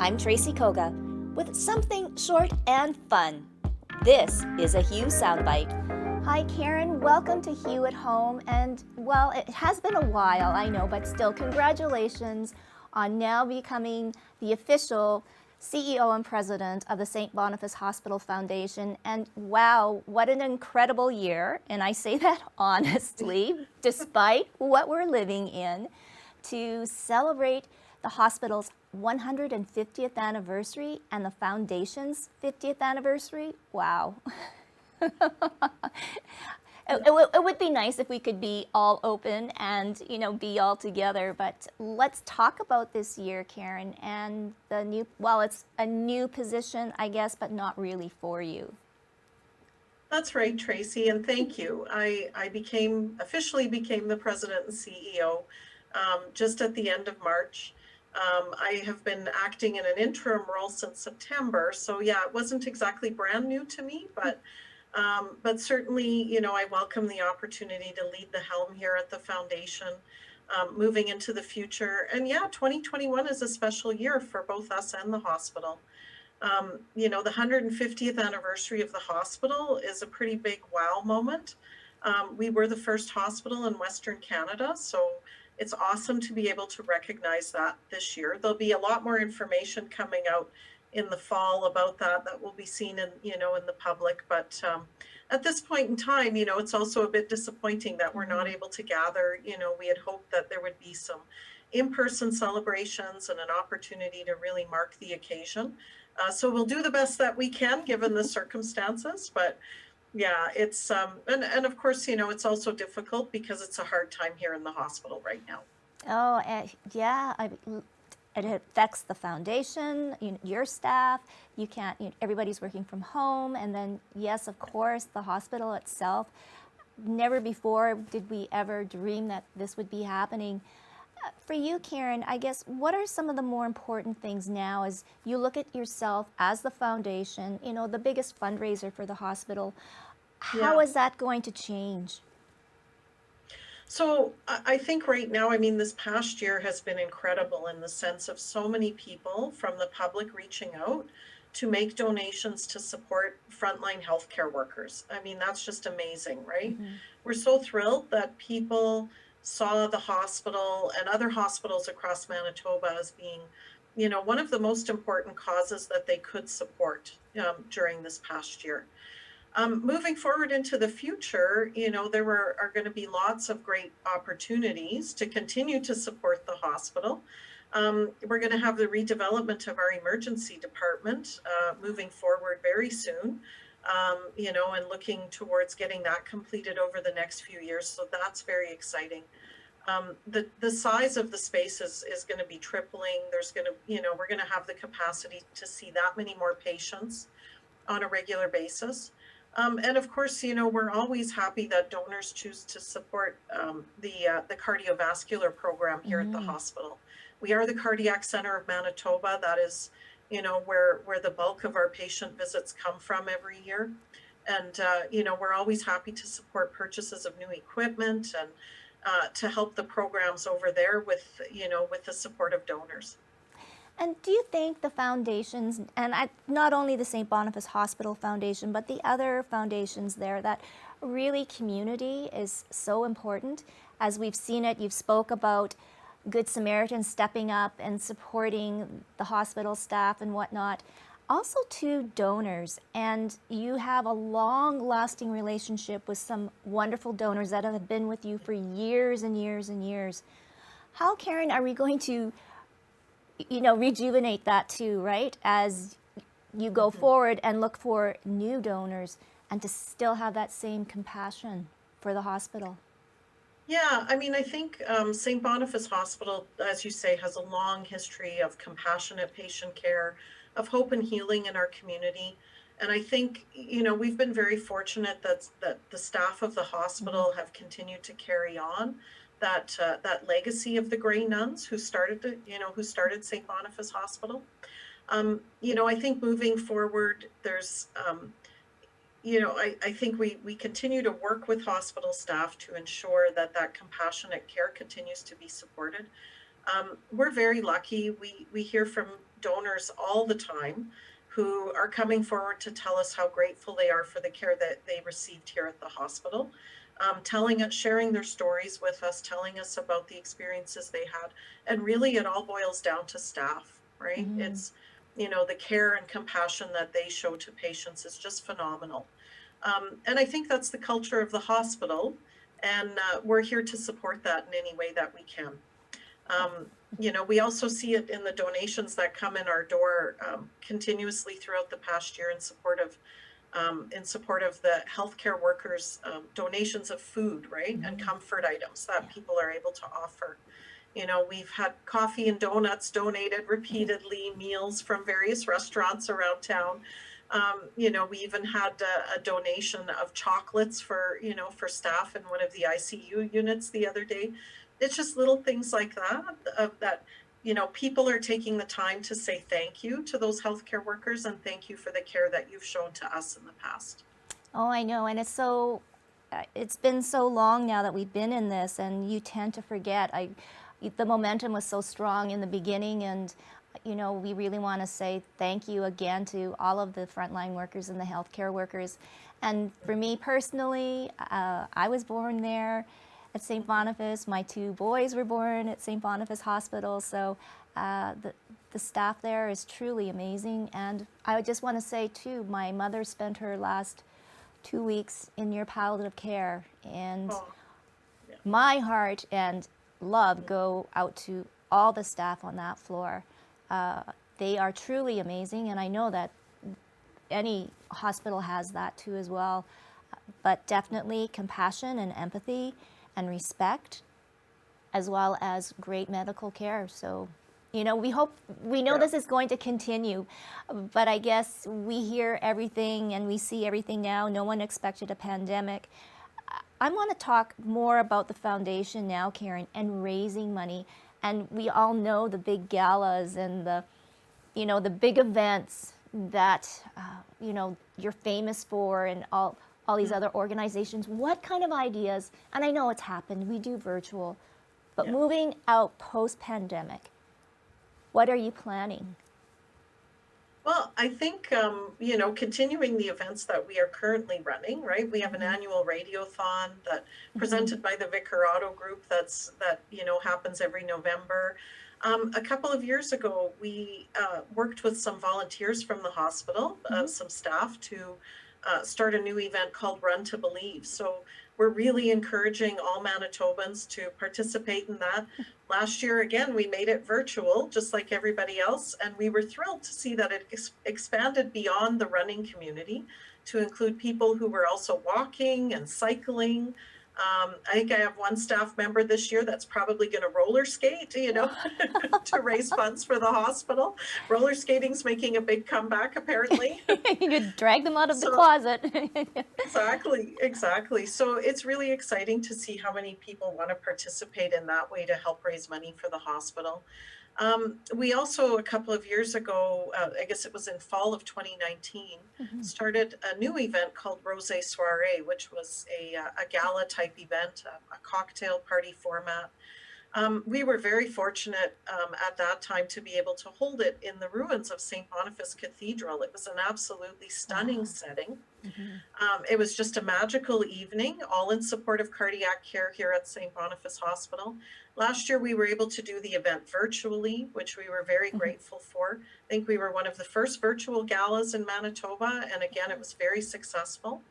I'm Tracy Koga with something short and fun. This is a Hugh Soundbite. Hi Karen, welcome to Hugh at Home, and well, it has been a while, I know, but still congratulations on now becoming the official CEO and President of the St. Boniface Hospital Foundation. And wow, what an incredible year, and I say that honestly, despite what we're living in, to celebrate the hospital's 150th anniversary and the foundation's 50th anniversary. Wow. It would be nice if we could be all open and, be all together, but let's talk about this year, Karen, and the new, well, it's a new position, I guess, but not really for you. That's right, Tracy, and thank you. I officially became the president and CEO just at the end of March. I have been acting in an interim role since September, so yeah, it wasn't exactly brand new to me, but certainly, I welcome the opportunity to lead the helm here at the foundation, moving into the future. And yeah, 2021 is a special year for both us and the hospital. The 150th anniversary of the hospital is a pretty big wow moment. We were the first hospital in Western Canada, so it's awesome to be able to recognize that this year. There'll be a lot more information coming out in the fall about that will be seen in the public. But at this point in time, it's also a bit disappointing that we're not able to gather. We had hoped that there would be some in-person celebrations and an opportunity to really mark the occasion. So we'll do the best that we can given the circumstances, but yeah, it's and of course, it's also difficult because it's a hard time here in the hospital right now. Oh, yeah, it affects the foundation, your staff. You can't, everybody's working from home. And then, yes, of course, the hospital itself. Never before did we ever dream that this would be happening. For you, Karen, I guess, what are some of the more important things now as you look at yourself as the foundation, the biggest fundraiser for the hospital? How Yeah. is that going to change? So I think right now, this past year has been incredible in the sense of so many people from the public reaching out to make donations to support frontline healthcare workers. That's just amazing, right? Mm-hmm. We're so thrilled that people saw the hospital and other hospitals across Manitoba as being, one of the most important causes that they could support during this past year. Moving forward into the future, are going to be lots of great opportunities to continue to support the hospital. We're going to have the redevelopment of our emergency department moving forward very soon, and looking towards getting that completed over the next few years. So that's very exciting. The size of the space is going to be tripling. We're going to have the capacity to see that many more patients on a regular basis. And of course, we're always happy that donors choose to support the cardiovascular program here at the hospital. We are the Cardiac Center of Manitoba. That is, where the bulk of our patient visits come from every year. And, we're always happy to support purchases of new equipment and to help the programs over there with the support of donors. And do you think the foundations, and not only the St. Boniface Hospital Foundation, but the other foundations there, that really community is so important? As we've seen it, you've spoke about Good Samaritans stepping up and supporting the hospital staff and whatnot. Also to donors, and you have a long-lasting relationship with some wonderful donors that have been with you for years and years and years. How, Karen, are we going to rejuvenate that too, right? As you go forward and look for new donors and to still have that same compassion for the hospital. Yeah, I think St. Boniface Hospital, as you say, has a long history of compassionate patient care, of hope and healing in our community. And I think, we've been very fortunate that the staff of the hospital have continued to carry on that legacy of the Grey Nuns who started St. Boniface Hospital. I think moving forward, there's I think we continue to work with hospital staff to ensure that compassionate care continues to be supported. We're very lucky. We hear from donors all the time who are coming forward to tell us how grateful they are for the care that they received here at the hospital, telling us, sharing their stories with us, telling us about the experiences they had. And really, it all boils down to staff, right? Hmm. It's, the care and compassion that they show to patients is just phenomenal. And I think that's the culture of the hospital. And we're here to support that in any way that we can. We also see it in the donations that come in our door continuously throughout the past year in support of the healthcare workers' donations of food, right, and Hmm. comfort items that Yeah. people are able to offer. We've had coffee and donuts donated repeatedly, meals from various restaurants around town. We even had a donation of chocolates for staff in one of the ICU units the other day. It's just little things like that, people are taking the time to say thank you to those healthcare workers and thank you for the care that you've shown to us in the past. Oh, I know, and it's been so long now that we've been in this, and you tend to forget. The momentum was so strong in the beginning, and we really want to say thank you again to all of the frontline workers and the healthcare workers. And for me personally, I was born there at St. Boniface. My two boys were born at St. Boniface Hospital, so the staff there is truly amazing. And I just want to say too, my mother spent her last 2 weeks in your palliative care, and Oh, yeah. my heart and love go out to all the staff on that floor. Uh, they are truly amazing, and I know that any hospital has that too as well. But definitely compassion and empathy and respect, as well as great medical care. So, we know Yeah. this is going to continue, but I guess we hear everything and we see everything now. No one expected a pandemic. I want to talk more about the foundation now, Karen, and raising money. And we all know the big galas and the big events that you're famous for, and all these other organizations. What kind of ideas? And I know it's happened. We do virtual, but Yeah. moving out post pandemic, what are you planning? Well, I think, continuing the events that we are currently running, right? We have an Hmm. annual radiothon that Hmm. presented by the Vicar Auto Group happens every November. A couple of years ago, we worked with some volunteers from the hospital, Hmm. some staff to start a new event called Run to Believe. So we're really encouraging all Manitobans to participate in that. Last year, again, we made it virtual, just like everybody else, and we were thrilled to see that it expanded beyond the running community to include people who were also walking and cycling. I think I have one staff member this year that's probably going to roller skate, to raise funds for the hospital. Roller skating's making a big comeback, apparently. You drag them out of the So closet. exactly, exactly. So it's really exciting to see how many people want to participate in that way to help raise money for the hospital. We also, a couple of years ago, I guess it was in fall of 2019, Mhm. started a new event called Rose Soiree, which was a gala type event, a cocktail party format. We were very fortunate at that time to be able to hold it in the ruins of St. Boniface Cathedral. It was an absolutely stunning Wow. setting. Mhm. It was just a magical evening, all in support of cardiac care here at St. Boniface Hospital. Last year, we were able to do the event virtually, which we were very Mhm. grateful for. I think we were one of the first virtual galas in Manitoba, and again, it was very successful.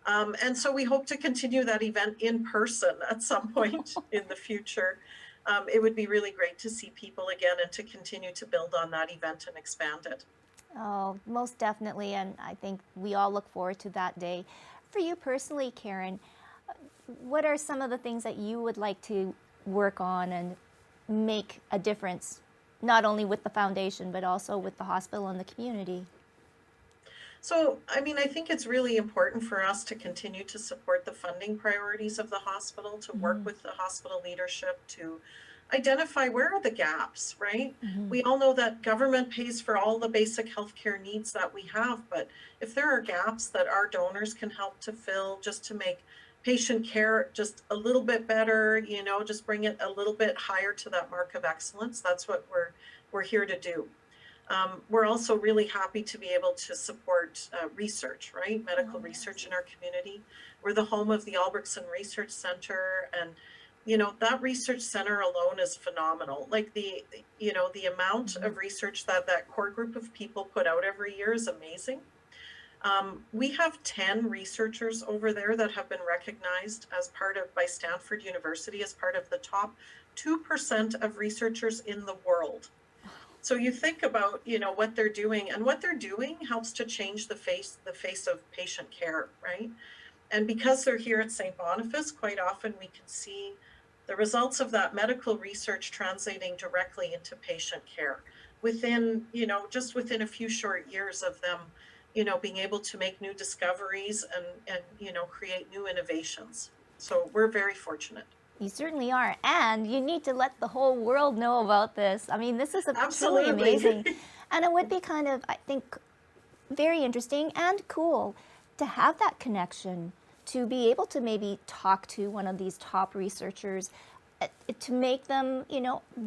And so we hope to continue that event in person at some point in the future. It would be really great to see people again and to continue to build on that event and expand it. Oh, most definitely, and I think we all look forward to that day. For you personally, Karen, what are some of the things that you would like to work on and make a difference, not only with the foundation, but also with the hospital and the community? So, I mean, I think it's really important for us to continue to support the funding priorities of the hospital, to work Hmm. with the hospital leadership to identify where are the gaps, right? Hmm. We all know that government pays for all the basic healthcare needs that we have, but if there are gaps that our donors can help to fill just to make patient care just a little bit better, just bring it a little bit higher to that mark of excellence, that's what we're here to do. We're also really happy to be able to support research, right? Medical Oh, yes. research in our community. We're the home of the Albrechtsen Research Center, and that research center alone is phenomenal. Like the amount Mhm. of research that that core group of people put out every year is amazing. We have 10 researchers over there that have been recognized as part of by Stanford University as part of the top 2% of researchers in the world. So you think about, what they're doing, and what they're doing helps to change the face of patient care, right? And because they're here at St. Boniface, quite often we can see the results of that medical research translating directly into patient care within, just within a few short years of them, being able to make new discoveries and create new innovations. So we're very fortunate. You certainly are. And you need to let the whole world know about this. I mean, this is a truly amazing. Absolutely. And it would be kind of, I think, very interesting and cool to have that connection, to be able to maybe talk to one of these top researchers, to make them,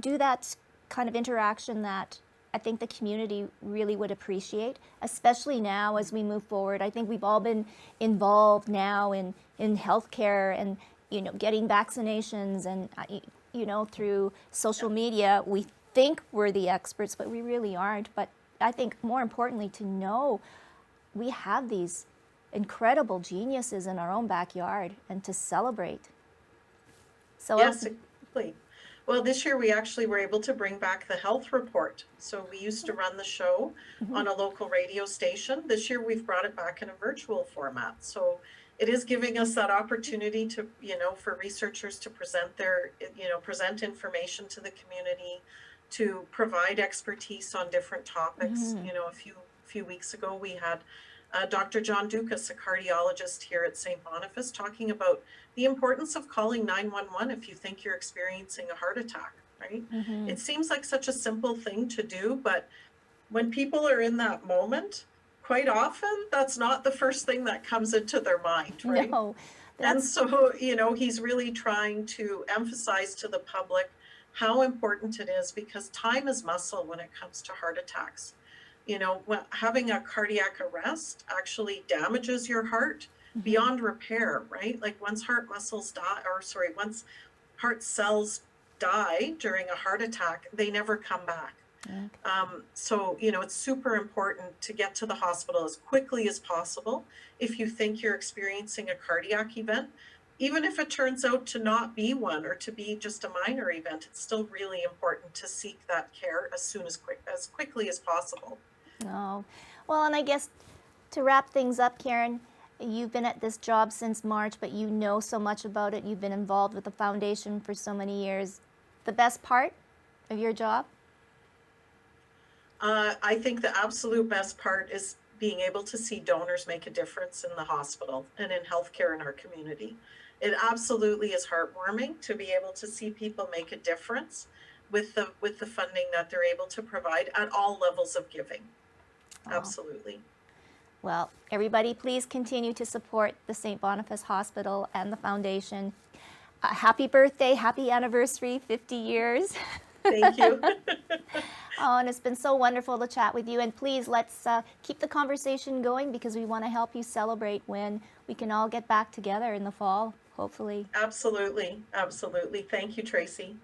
do that kind of interaction that I think the community really would appreciate, especially now as we move forward. I think we've all been involved now in healthcare and, getting vaccinations and, through social media. We think we're the experts, but we really aren't. But I think more importantly, to know we have these incredible geniuses in our own backyard and to celebrate. So, Yes, exactly. Well, this year we actually were able to bring back the health report. So we used to run the show on a local radio station. This year we've brought it back in a virtual format. So it is giving us that opportunity to, for researchers to present information to the community, to provide expertise on different topics. A few weeks ago we had Dr. John Dukas, a cardiologist here at St. Boniface, talking about the importance of calling 911 if you think you're experiencing a heart attack, right? It seems like such a simple thing to do, but when people are in that moment, quite often that's not the first thing that comes into their mind, right? no, And that's so, he's really trying to emphasize to the public how important it is, because time is muscle when it comes to heart attacks. Having a cardiac arrest actually damages your heart beyond repair, right? Like once heart muscles die, or sorry, once heart cells die during a heart attack, they never come back. okay. So, it's super important to get to the hospital as quickly as possible if you think you're experiencing a cardiac event. Even if it turns out to not be one or to be just a minor event, it's still really important to seek that care as quickly as possible. No. Well, and I guess to wrap things up, Karen, you've been at this job since March, but you know so much about it. You've been involved with the foundation for so many years. The best part of your job? I think the absolute best part is being able to see donors make a difference in the hospital and in healthcare in our community. It absolutely is heartwarming to be able to see people make a difference with the funding that they're able to provide at all levels of giving. Oh, Absolutely. well, everybody, please continue to support the St. Boniface Hospital and the foundation. Happy birthday, happy anniversary, 50 years. Thank you. Oh, and it's been so wonderful to chat with you. And please, let's keep the conversation going because we want to help you celebrate when we can all get back together in the fall, hopefully. Absolutely. Absolutely. Thank you, Tracy.